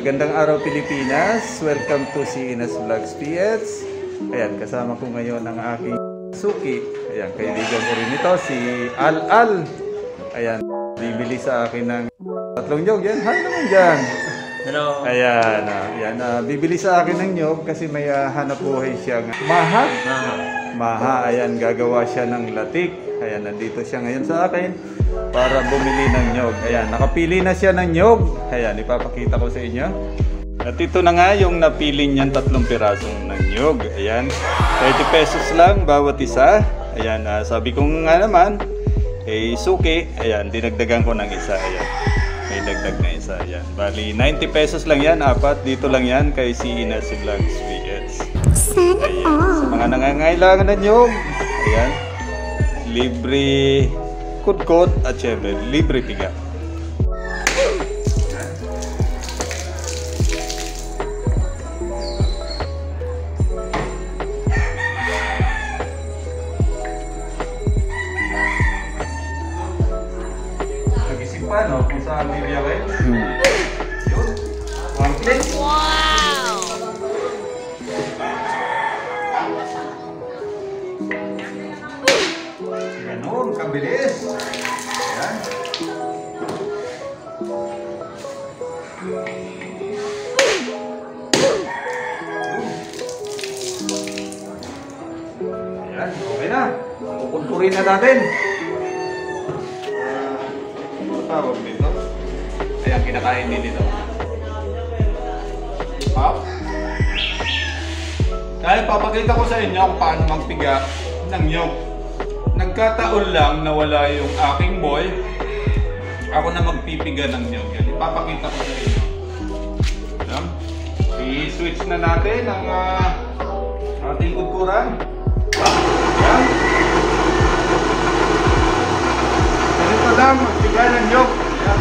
magandang araw Pilipinas. Welcome to si Inas Vlogs PH. Ayan, kasama ko ngayon ang aking suki. Ayan, kaibigan ko rin ito, si Al. Ayan, bibili sa akin ng tatlong nyog. Yan, hi naman dyan. Hello. Ayan, bibili sa akin ng nyog kasi may hanap buhay siyang maha. Ayan, gagawa siya ng latik. Ayan, nandito siya ngayon sa akin para bumili ng nyog. Ayan, nakapili na siya ng nyog. Ayan, ipapakita ko sa inyo. At ito na nga yung napili niyan, 3 pirasong ng nyog. Ayan, 30 pesos lang bawat isa. Ayan, sabi ko nga naman, suki. Ayan, dinagdagan ko ng isa. Ayan, may dagdag na isa. Ayan, bali 90 pesos lang yan, 4. Dito lang yan kay si Inas Vlogs PH. Ayan, sa mga nangangailangan ng nyog. Ayan, libre kut-kut at syempre libre piga. Nag-isip pa, no? Kung saan bibiyakin? Yun. One click. Wow! Ganun, kabilis. Ayan. Ayan, okay na. Kukunturin na natin. Tawag dito. Ayan, kinakain din dito. Pop. Dahil papakita ko sa inyo kung paano magpiga ng nyog. Nagkataon lang na wala yung aking boy. Ako na magpipiga ng nyog. Yan, ipapakita ko sa inyo. Ayan. I-switch na natin ang ating kudkuran. Ayan. Ganito lang, magpiga ng nyog. Ayan.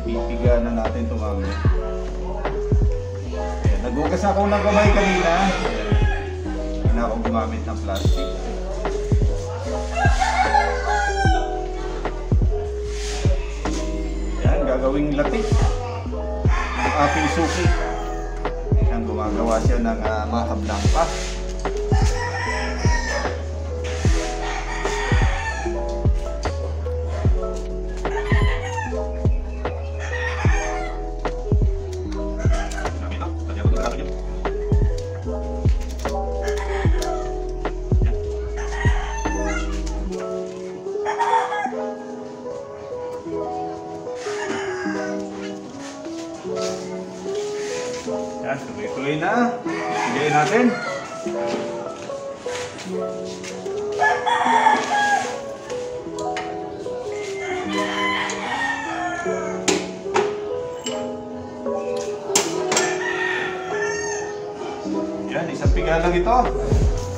Ipipiga na natin ito mamaya. Nagugas ako ng kamay kanina. Hindi na ako gumamit ng plastic. Yan, gagawing latik ng ating suki. Yan, gumagawa siya ng mahablang pa. Yan, tuloy-tuloy na. Sigayin natin. Yan, isang piga lang ito.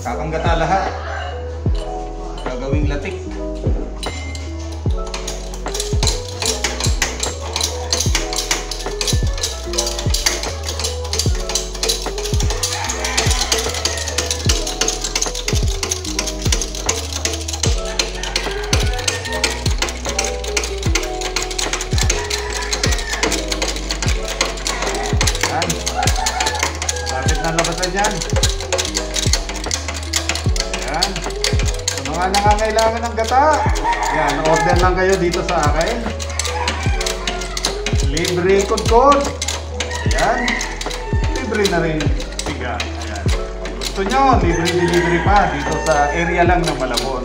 Kakanggata lahat. Gagawing latik. nangangailangan ng gata, yan, order lang kayo dito sa akin. Libre kod-kod. Ayan. Libre na rin siga. Ayan. Kung gusto nyo, libre delivery pa dito sa area lang ng Malabon.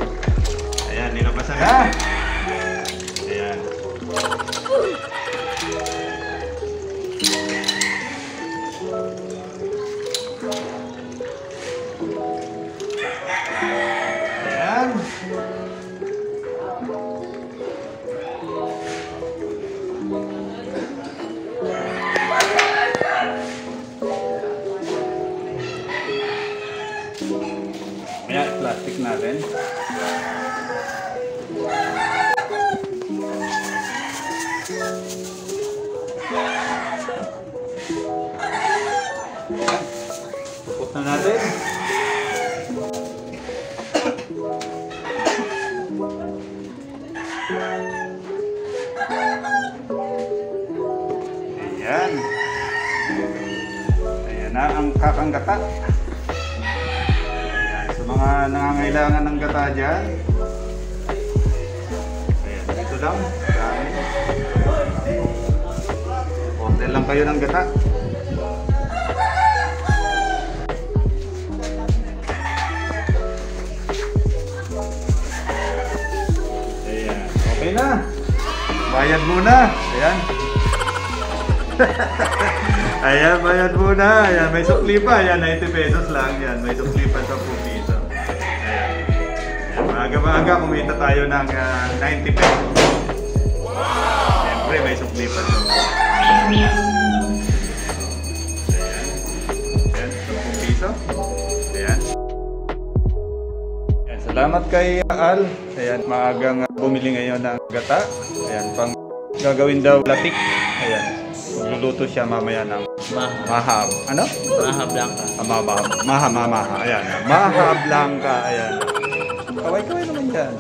Ayan, nilabasan na. Ayan. Ayan. Ayan, plastic natin. Puput na natin. Ayan. Ayan na ang kakanggata. Ayan, sa mga nangangailangan ng gata dyan. Ayan, dito lang. Order lang kayo ng gata. Ayan, okay na. Bayad muna. Ayan. Ayan, bayad muna. Ayan, may sukli pa. Ayan, 90 pesos lang. Ayan, may sukli pa sa piso. Ayan. Ayan, maaga-maaga kumita tayo ng 90 pesos. Siyempre, may sukli pa sa Ayan. Ayan, 10 piso. Ayan. Ayan, salamat kay Al. Ayan, maagang bumili ngayon ng gata. Ayan, pang gagawin daw latik. Ayan. Magluluto siya mamaya ng maha. Ano? Maha Blanca. Maha. Ayan. Maha Blanca. Ayan. Kaway-kaway naman yan.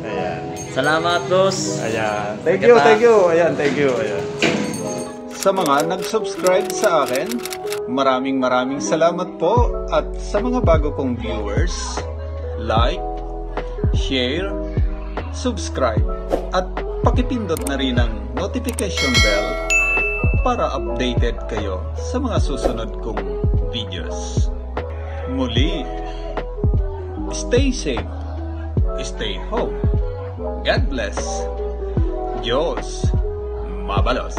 Ayan. Salamat, boss. Ayan. Thank you. Ayan, thank you. Ayan. Sa mga nag-subscribe sa akin, maraming salamat po. At sa mga bago kong viewers, like, share, subscribe, at pakipindot na rin ang notification bell para updated kayo sa mga susunod kong videos. Muli, stay safe, stay home. God bless. Diyos mabalos.